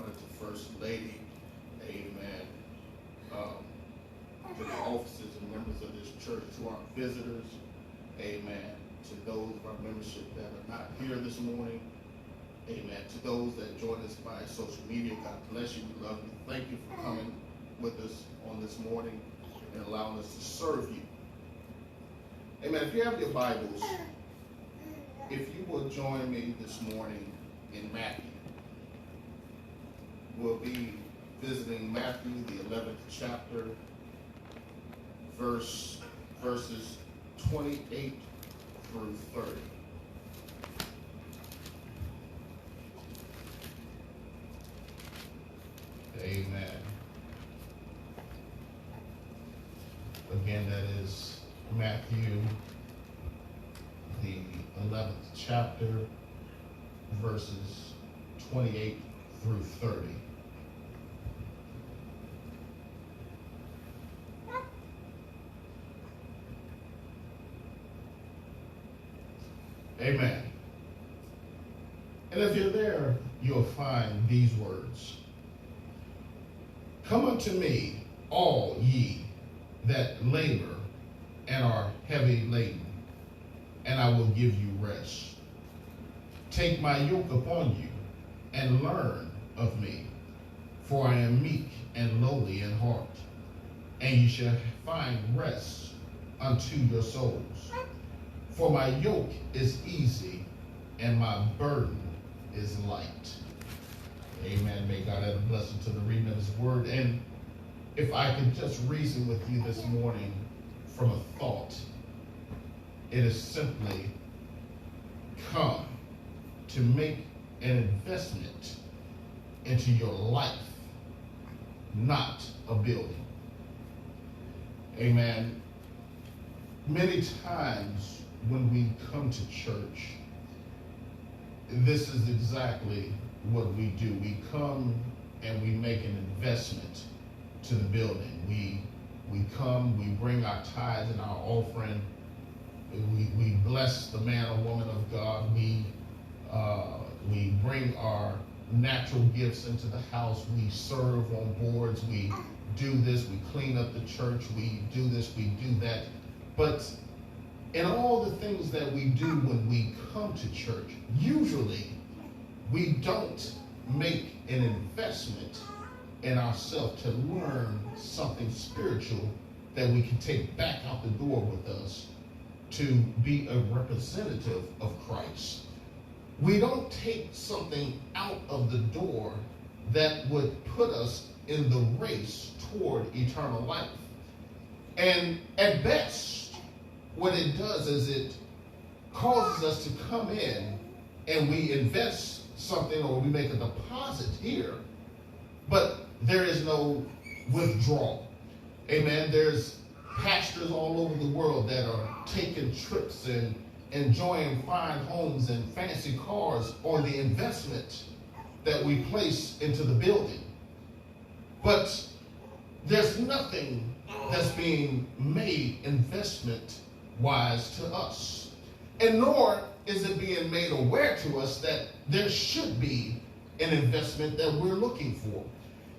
honor to First Lady, amen, to the officers and members of this church, to our visitors, amen, to those of our membership that are not here this morning, amen, to those that join us by social media. God bless you. We love you. Thank you for coming with us on this morning and allowing us to serve you. Amen. If you have your Bibles, if you will join me this morning in Matthew. We'll be visiting Matthew, the 11th chapter, verses 28 through 30. Amen. Again, that is Matthew, the 11th chapter, verses 28 through 30. Amen. And if you're there, you'll find these words. Come unto me, all ye that labor and are heavy laden, and I will give you rest. Take my yoke upon you, and learn of me, for I am meek and lowly in heart, and ye shall find rest unto your souls. For my yoke is easy, and my burden is light. Amen. May God add a blessing to the reading of his word. And if I could just reason with you this morning from a thought, it is simply come to make an investment into your life, not a building. Amen. Many times when we come to church, this is exactly what we do. We come and we make an investment to the building. We come, we bring our tithes and our offering. We bless the man or woman of God. We bring our natural gifts into the house. We serve on boards. We do this. We clean up the church. We do this. We do that. But in all the things that we do when we come to church, usually we don't make an investment in ourselves to learn something spiritual that we can take back out the door with us to be a representative of Christ. We don't take something out of the door that would put us in the race toward eternal life. And at best, what it does is it causes us to come in and we invest something or we make a deposit here, but there is no withdrawal. Amen. There's pastors all over the world that are taking trips and enjoying fine homes and fancy cars on the investment that we place into the building. But there's nothing that's being made investment-wise to us. And nor is it being made aware to us that there should be an investment that we're looking for.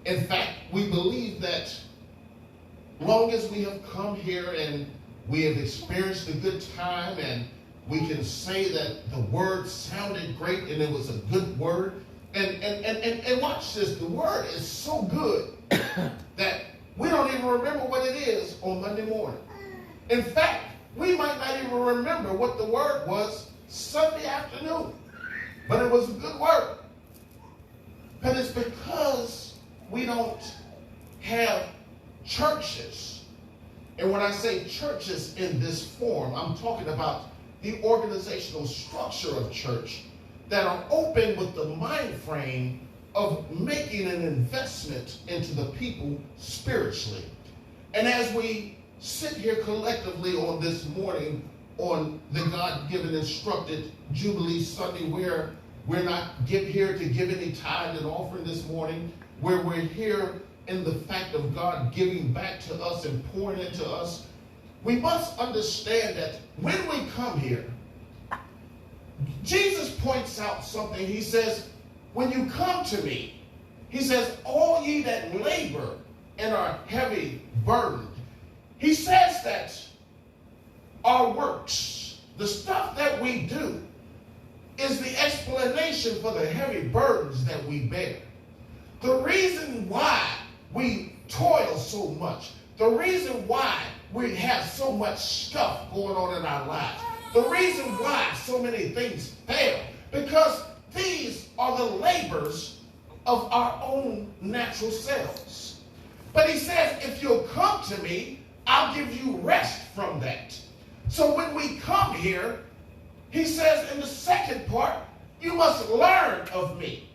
In fact, we believe that long as we have come here and we have experienced a good time and we can say that the word sounded great and it was a good word. And watch this, the word is so good that we don't even remember what it is on Monday morning. In fact, we might not even remember what the word was Sunday afternoon. But it was a good word. But it's because we don't have churches. And when I say churches in this form, I'm talking about the organizational structure of church that are open with the mind frame of making an investment into the people spiritually. And as we sit here collectively on this morning on the God-given instructed Jubilee Sunday, where we're not here to give any tithe and offering this morning, where we're here in the fact of God giving back to us and pouring into us, we must understand that when we come here, Jesus points out something. He says, when you come to me, He says, all ye that labor and are heavy burdened. He says that our works, the stuff that we do, is the explanation for the heavy burdens that we bear. The reason why we toil so much, the reason why we have so much stuff going on in our lives, the reason why so many things fail, because these are the labors of our own natural selves. But he says, if you'll come to me, I'll give you rest from that. So when we come here, he says in the second part, you must learn of me.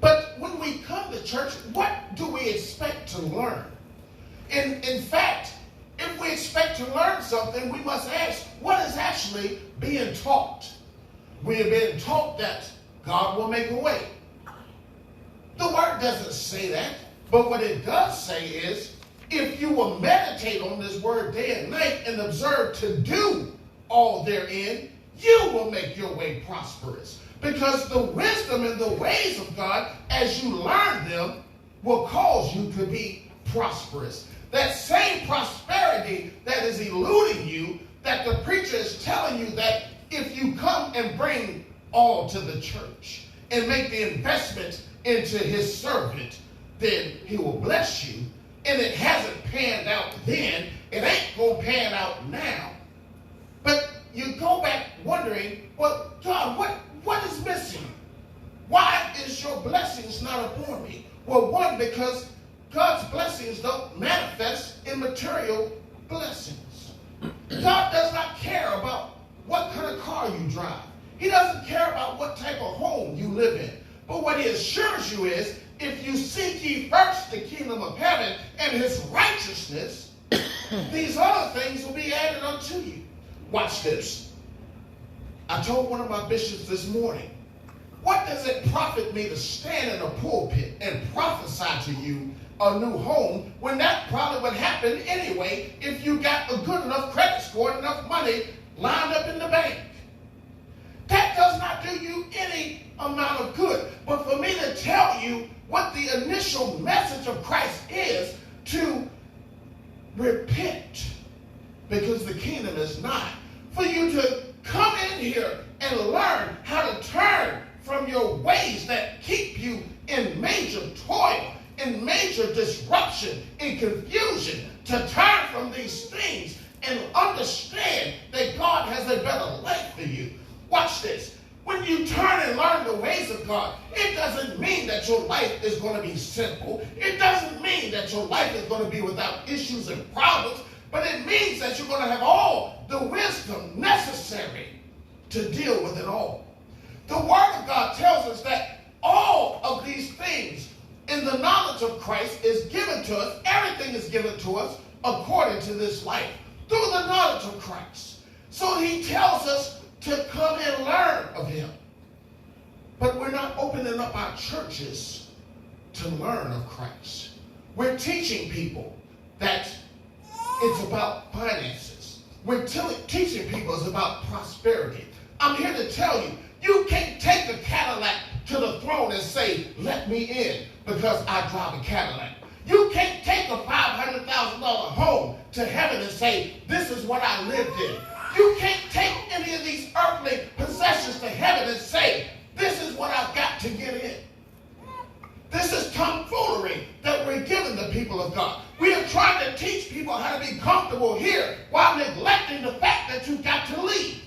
But when we come to church, what do we expect to learn? In fact, if we expect to learn something, we must ask, what is actually being taught? We have been taught that God will make a way. The word doesn't say that, but what it does say is, if you will meditate on this word day and night and observe to do all therein, you will make your way prosperous. Because the wisdom and the ways of God, as you learn them, will cause you to be prosperous. That same prosperity that is eluding you, that the preacher is telling you that if you come and bring all to the church and make the investment into his servant, then he will bless you. And it hasn't panned out then, it ain't going to pan out now. But you go back wondering, well, God, what is missing? Why is your blessings not upon me? Well, one, because God's blessings don't manifest in material blessings. God does not care about what kind of car you drive. He doesn't care about what type of home you live in. But what he assures you is, if you seek ye first the kingdom of heaven and his righteousness, these other things will be added unto you. Watch this. I told one of my bishops this morning, what does it profit me to stand in a pulpit and prophesy to you a new home when that probably would happen anyway if you got a good enough credit score and enough money lined up in the bank? That does not do you any amount of good. But for me to tell you what the initial message of Christ is, to repent, because the kingdom is nigh. For you to come in here and learn how to turn from your ways that keep you in major toil, in major disruption, in confusion, to turn from these things and understand that God has a better life for you. Watch this. When you turn and learn the ways of God, it doesn't mean that your life is going to be simple. It doesn't mean that your life is going to be without issues and problems, but it means that you're going to have all the wisdom necessary to deal with it all. The Word of God tells us that all of these things in the knowledge of Christ is given to us. Everything is given to us according to this life, through the knowledge of Christ. So he tells us to come and learn of him. But we're not opening up our churches to learn of Christ. We're teaching people that it's about finances. We're teaching people it's about prosperity. I'm here to tell you, you can't take a Cadillac to the throne and say, let me in because I drive a Cadillac. You can't take a $500,000 home to heaven and say, this is what I lived in. You can't take any of these earthly possessions to heaven and say, this is what I've got to get in. This is tomfoolery that we're giving the people of God. We are trying to teach people how to be comfortable here while neglecting the fact that you've got to leave.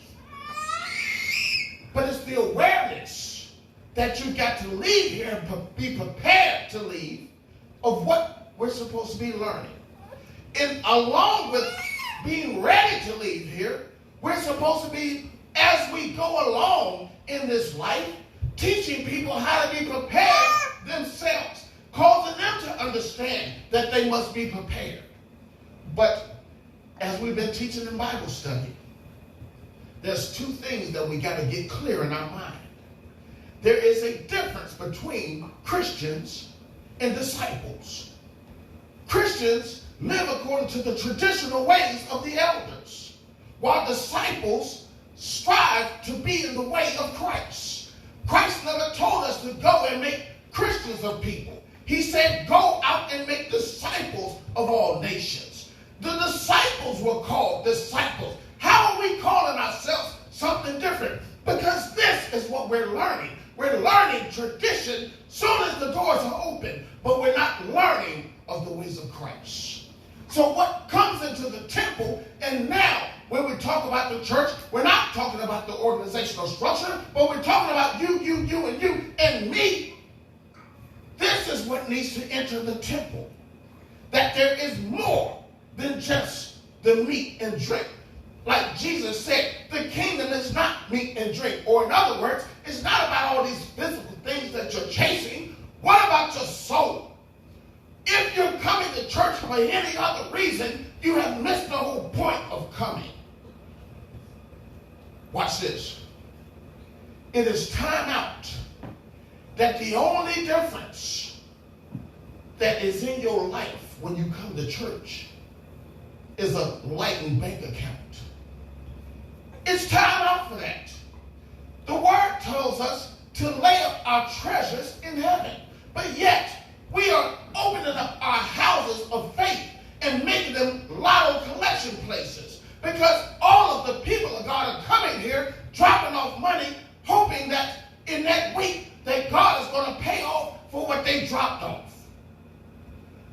But it's the awareness that you've got to leave here and be prepared to leave of what we're supposed to be learning. And along with being ready to leave here, we're supposed to be, as we go along in this life, teaching people how to be prepared themselves, causing them to understand that they must be prepared. But as we've been teaching in Bible study, there's two things that we got to get clear in our mind. There is a difference between Christians and disciples. Christians live according to the traditional ways of the elders, while disciples strive to be in the way of Christ. Christ never told us to go and make Christians masses of people. He said, go out and make disciples of all nations. The disciples were called disciples. How are we calling ourselves something different? Because this is what we're learning. We're learning tradition soon as the doors are open, but we're not learning of the ways of Christ. So what comes into the temple, and now when we talk about the church, we're not talking about the organizational structure, but we're talking about you, and you, and me. This is what needs to enter the temple. That there is more than just the meat and drink. Like Jesus said, the kingdom is not meat and drink. Or in other words, it's not about all these physical things that you're chasing. What about your soul? If you're coming to church for any other reason, you have missed the whole point of coming. Watch this. It is time out that the only difference that is in your life when you come to church is a lightened bank account. It's time out for that. The word tells us to lay up our treasures in heaven. But yet, we are opening up our houses of faith and making them lotto collection places. Because all of the people of God are coming here, dropping off money, hoping that in that week that God is going to pay off for what they dropped off.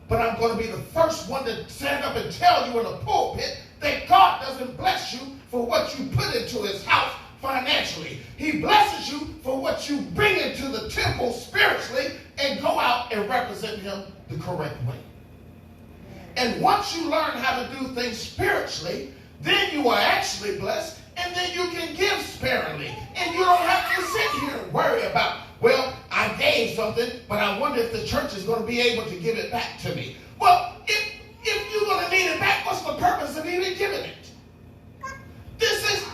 But I'm going to be the first one to stand up and tell you in a pulpit that God doesn't bless you for what you put into his house financially. He blesses you for what you bring into the temple spiritually and go out and represent him the correct way. And once you learn how to do things spiritually, then you are actually blessed, and then you can give sparingly. And you don't have to sit here and worry about, well, I gave something, but I wonder if the church is going to be able to give it back to me. Well, if you're going to need it back, what's the purpose of even giving it? This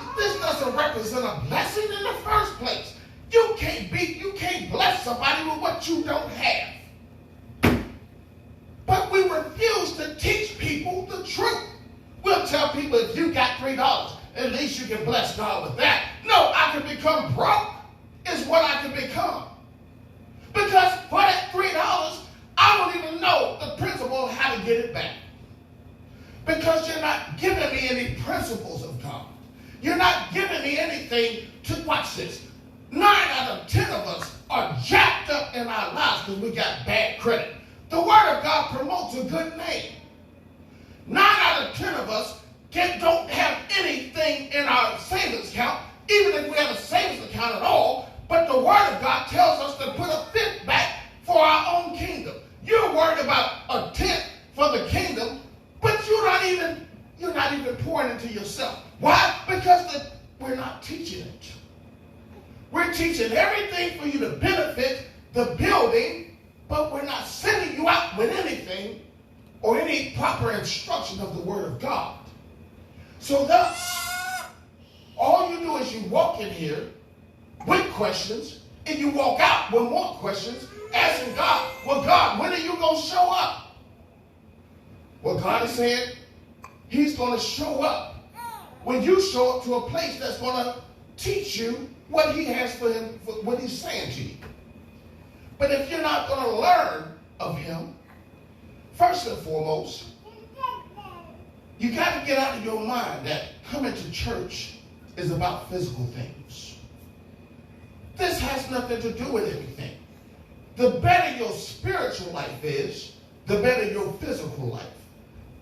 doesn't represent a blessing in the first place. You can't bless somebody with what you don't have. But we refuse to teach people the truth. We'll tell people, if you got $3, at least you can bless God with that. No, I can become broke is what I can become. Because for that $3, I don't even know the principle of how to get it back. Because you're not giving me any principles of God. You're not giving me anything to, watch this. 9 out of 10 of us are jacked up in our lives because we got bad credit. The Word of God promotes a good name. 9 out of 10 of us don't have anything in our savings account, even if we have a savings account at all, but the Word of God tells us to put a fifth back for our own kingdom. You're worried about a tenth for the kingdom, but you're not even pouring into yourself. Why? Because we're not teaching it. We're teaching everything for you to benefit the building, but we're not sending you out with anything or any proper instruction of the Word of God. So thus, all you do is you walk in here with questions, and you walk out with more questions, asking God, well, God, when are you going to show up? Well, God is saying he's going to show up when you show up to a place that's going to teach you what he has for him, for what he's saying to you. But if you're not going to learn of him, first and foremost, you got to get out of your mind that coming to church is about physical things. This has nothing to do with anything. The better your spiritual life is, the better your physical life.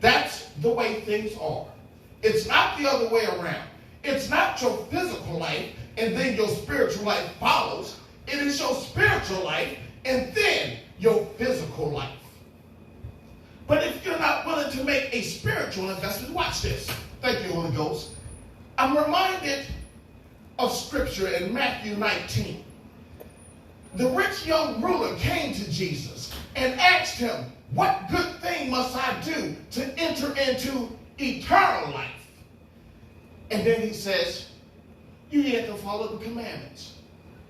That's the way things are. It's not the other way around. It's not your physical life and then your spiritual life follows. It is your spiritual life and then your physical life. But if you're not willing to make a spiritual investment, watch this. Thank you, Holy Ghost. I'm reminded of scripture in Matthew 19. The rich young ruler came to Jesus and asked him, what good thing must I do to enter into eternal life? And then he says, you have to follow the commandments.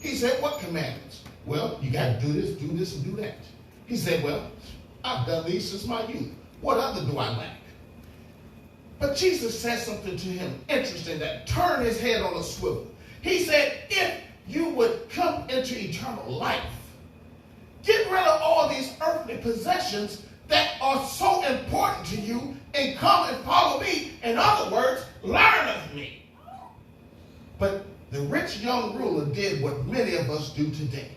He said, what commandments? Well, you got to do this, and do that. He said, well, I've done these since my youth. What other do I lack? But Jesus said something to him interesting that turned his head on a swivel. He said, if you would come into eternal life, Get rid of all these earthly possessions that are so important to you and come and follow me. In other words, learn of me. But the rich young ruler did what many of us do today.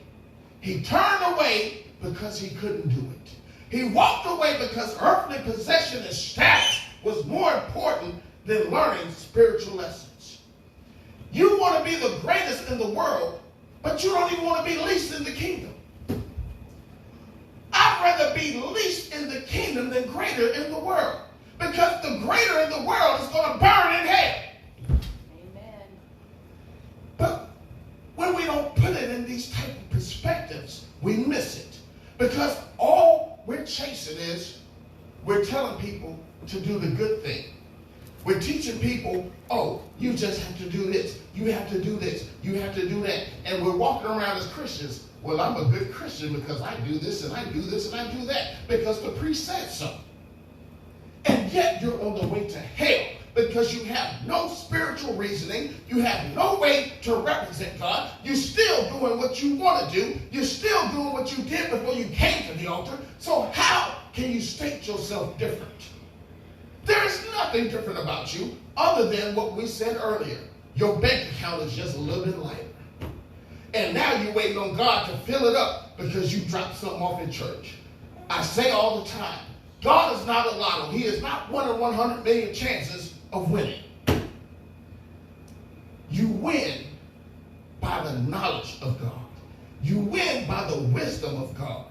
He turned away because he couldn't do it. He walked away because earthly possession and status was more important than learning spiritual lessons. You want to be the greatest in the world, but you don't even want to be least in the kingdom. I'd rather be least in the kingdom than greater in the world, because the greater in the world is going to burn in hell. Amen. But when we don't put it in these type of perspectives, we miss it. Because all we're chasing is, we're telling people to do the good thing. We're teaching people, oh, you just have to do this. You have to do this. You have to do that. And we're walking around as Christians. Well, I'm a good Christian because I do this and I do this and I do that. Because the priest said so. And yet you're on the way to hell because you have no spiritual reasoning. You have no way to represent God. You're still doing what you want to do. You're still doing what you did before you came to the altar. So how can you state yourself different? There is nothing different about you other than what we said earlier. Your bank account is just a little bit lighter. And now you're waiting on God to fill it up because you dropped something off in church. I say all the time, God is not a lotto. He is not 1 in 100 million chances of winning. You win by the knowledge of God. You win by the wisdom of God.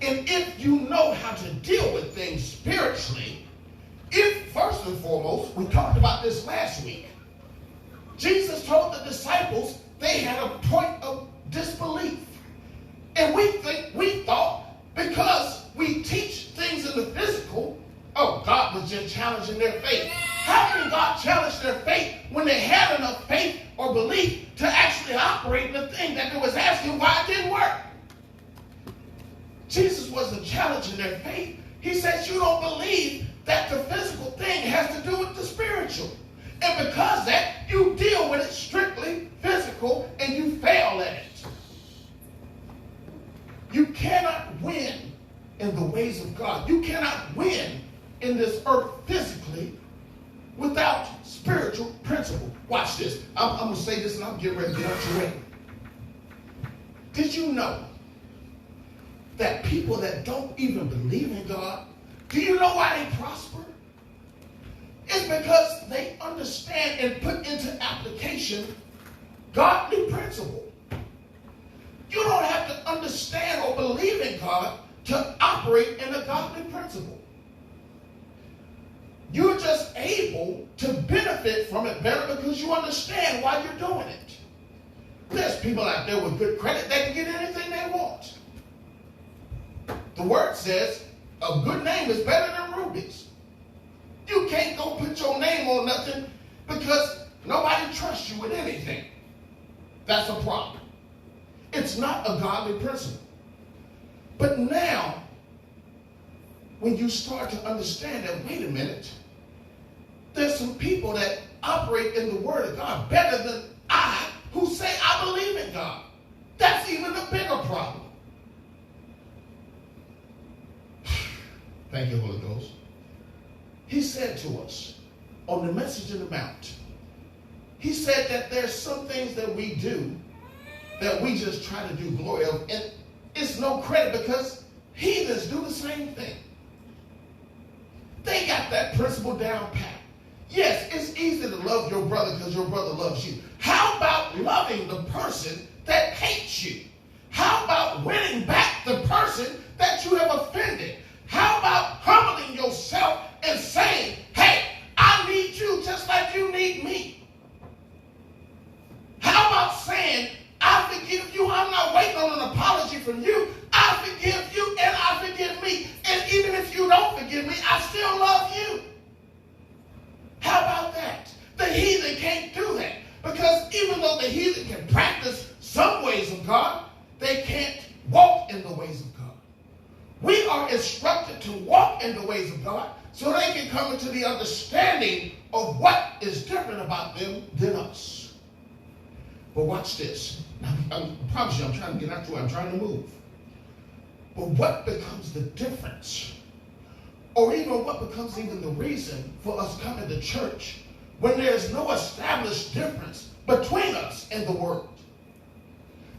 And if you know how to deal with things spiritually, if, first and foremost, we talked about this last week, Jesus told the disciples they had a point of disbelief. And we thought because we teach things in the physical, oh, God was just challenging their faith. How can God challenge their faith when they had enough faith or belief to actually operate in the thing that they was asking why it didn't work? Jesus wasn't challenging their faith. He says you don't believe that the physical thing has to do with the spiritual. And because that, you deal with it strictly physical and you fail at it. You cannot win in the ways of God. You cannot win in this earth physically without spiritual principle. Watch this. I'm going to say this and I'm getting ready to get out your way. Did you know that people that don't even believe in God, do you know why they prosper? It's because they understand and put into application godly principle. You don't have to understand or believe in God to operate in a godly principle. You're just able to benefit from it better because you understand why you're doing it. There's people out there with good credit that can get anything they want. The word says a good name is better than rubies. You can't go put your name on nothing because nobody trusts you with anything. That's a problem. It's not a godly principle. But now, when you start to understand that, wait a minute, there's some people that operate in the Word of God better than I, who say I believe in God. That's even a bigger problem. Thank you, Holy Ghost. He said to us on the Message in the Mount, he said that there's some things that we do that we just try to do glory of, and it's no credit because heathens do the same thing. They got that principle down pat. Yes, it's easy to love your brother because your brother loves you. How about loving the person that hates you? How about winning back the person that you have offended? How about humbling yourself and saying, hey, I need you just like you need me? How about saying, I forgive you, I'm not waiting on an apology from you. I forgive you and I forgive me. And even if you don't forgive me, I still love you. How about that? The heathen can't do that. Because even though the heathen can practice some ways of God, they can't walk in the ways of God. We are instructed to walk in the ways of God so they can come into the understanding of what is different about them than us. But watch this. I promise you, I'm trying to get out to where I'm trying to move. But what becomes the difference, or even what becomes even the reason for us coming to church when there's no established difference between us and the world?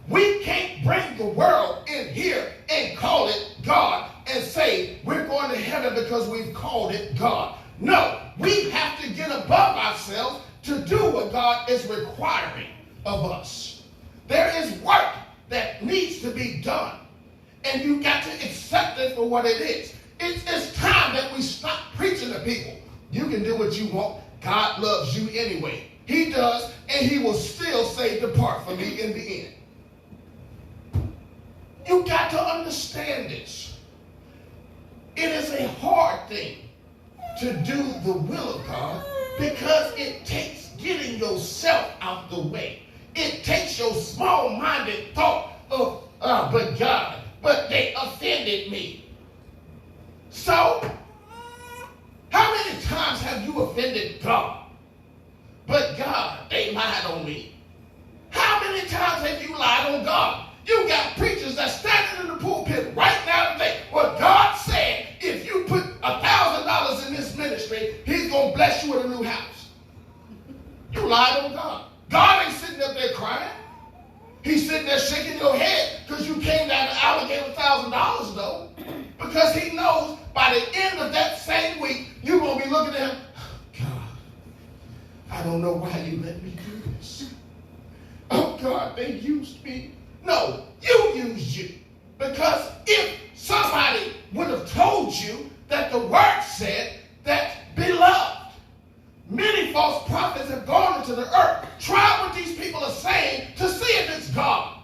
We can't bring the world in here and call it God and say we're going to heaven because we've called it God. No, we have to get above ourselves to do what God is requiring of us. There is work that needs to be done, and you got to accept it for what it is. It's time that we stop preaching to people. You can do what you want. God loves you anyway. He does, and he will still say, depart from me in the end. You got to understand this. It is a hard thing to do the will of God because it takes getting yourself out the way. It takes your small-minded thought of, but God, but they offended me. So, how many times have you offended God? But God, they lied on me. How many times have you lied on God? You got preachers that standing in the pulpit right now today. Well, God said, if you put $1,000 in this ministry, he's going to bless you with a new house. You lied on God. God ain't sitting up there crying. He's sitting there shaking your head because you came down the aisle and gave $1,000 though. Because he knows by the end of that same week, you're going to be looking at him, God, I don't know why you let me do this. Oh God, they used me. No, you used you. Because if somebody would have told you that the word said that, beloved, many false prophets have gone into the earth. Try what these people are saying to see if it's God.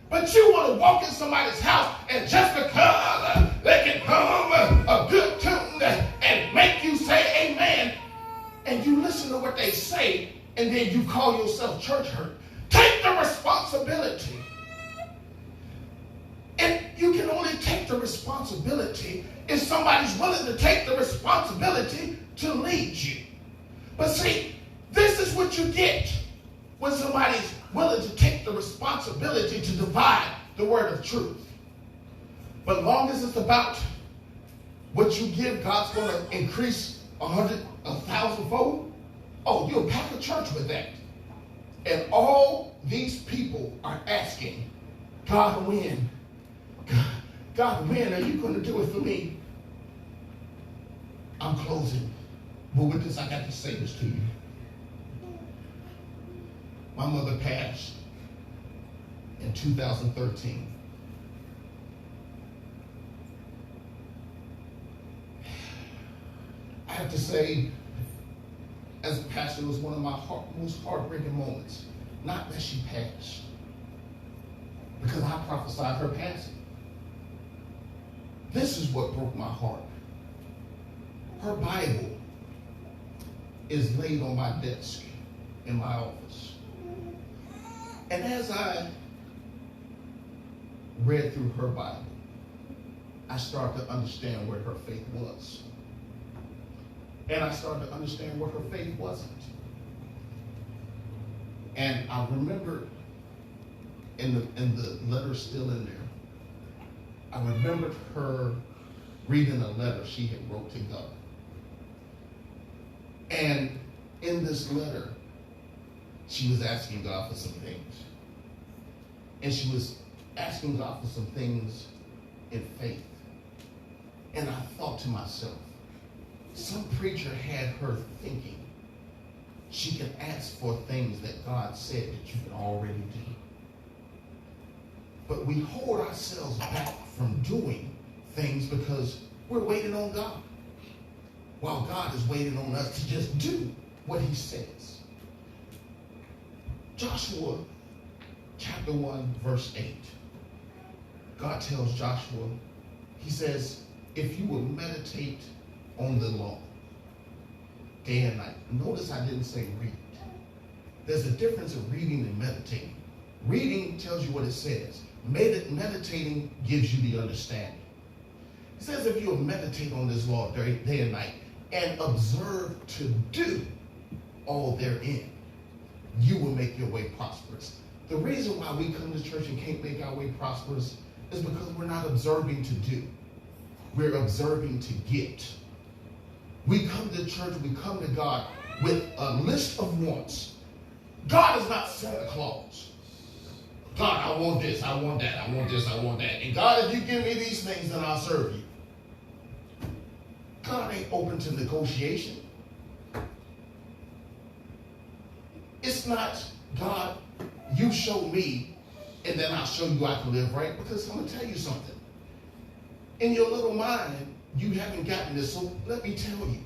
But you want to walk in somebody's house and just because they can hum a good tune and make you say amen, and you listen to what they say, and then you call yourself church hurt. Take the responsibility. And you can only take the responsibility if somebody's willing to take the responsibility to lead you. But see, this is what you get when somebody's willing to take the responsibility to divide the word of truth. But long as it's about what you give, God's going to increase 100, 1,000-fold. Oh, you'll pack a church with that. And all these people are asking, God, when? God, when are you going to do it for me? I'm closing. But with this, I got to say this to you. My mother passed in 2013. I have to say, as a pastor, it was one of my most heartbreaking moments. Not that she passed, because I prophesied her passing. This is what broke my heart. Her Bible is laid on my desk in my office. And as I read through her Bible, I started to understand where her faith was. And I started to understand where her faith wasn't. And I remember in the letter still in there, I remembered her reading a letter she had wrote to God. And in this letter, she was asking God for some things. And she was asking God for some things in faith. And I thought to myself, some preacher had her thinking she could ask for things that God said that you can already do. But we hold ourselves back from doing things because we're waiting on God, while God is waiting on us to just do what he says. Joshua chapter 1, verse 8. God tells Joshua, he says, if you will meditate on the law day and night. Notice I didn't say read. There's a difference in reading and meditating. Reading tells you what it says. Meditating gives you the understanding. It says if you'll meditate on this law day and night and observe to do all therein, you will make your way prosperous. The reason why we come to church and can't make our way prosperous is because we're not observing to do. We're observing to get. We come to church, we come to God with a list of wants. God is not Santa Claus. God, I want this, I want that, I want this, I want that. And God, if you give me these things, then I'll serve you. God ain't open to negotiation. It's not, God, you show me, and then I'll show you I can live right. Because I'm going to tell you something. In your little mind, you haven't gotten this, so let me tell you.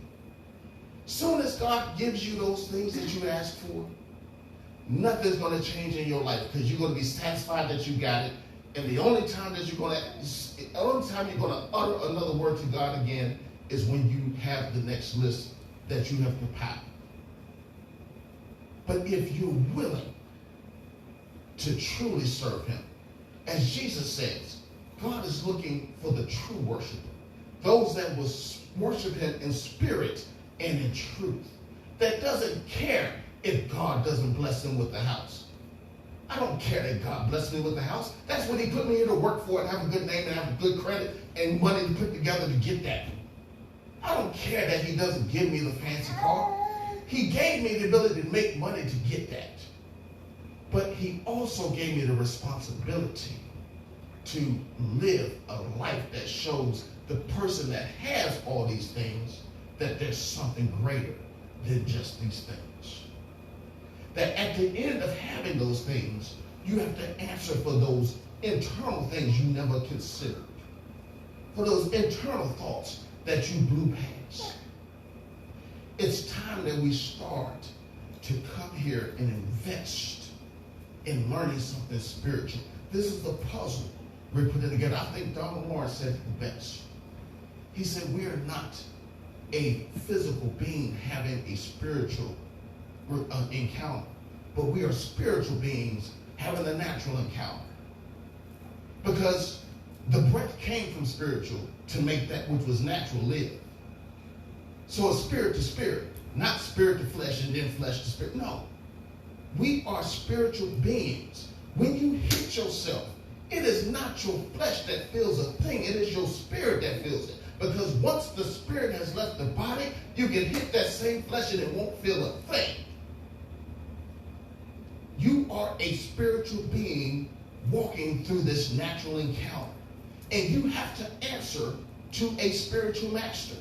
Soon as God gives you those things that you asked for, nothing's going to change in your life because you're going to be satisfied that you got it. And the only time that you're going to utter another word to God again is when you have the next list that you have compiled. But if you're willing to truly serve him, as Jesus says, God is looking for the true worshiper, those that will worship him in spirit and in truth, that doesn't care if God doesn't bless them with the house. I don't care that God blessed me with the house. That's what he put me here to work for and have a good name and have a good credit and money to put together to get that. I don't care that he doesn't give me the fancy car. He gave me the ability to make money to get that. But he also gave me the responsibility to live a life that shows the person that has all these things that there's something greater than just these things. That at the end of having those things, you have to answer for those internal things you never considered. For those internal thoughts that you blew past. It's time that we start to come here and invest in learning something spiritual. This is the puzzle we're putting together. I think Donald Lawrence said it the best. He said, we are not a physical being having a spiritual encounter, but we are spiritual beings having a natural encounter. Because the breath came from spiritual to make that which was natural live. So it's spirit to spirit, not spirit to flesh and then flesh to spirit. No. We are spiritual beings. When you hit yourself, it is not your flesh that feels a thing. It is your spirit that feels it. Because once the spirit has left the body, you can hit that same flesh and it won't feel a thing. You are a spiritual being walking through this natural encounter. And you have to answer to a spiritual master.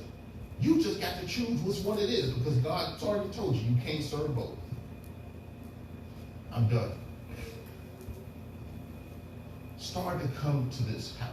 You just got to choose which one it is because God's already told you can't serve both. I'm done. Start to come to this house.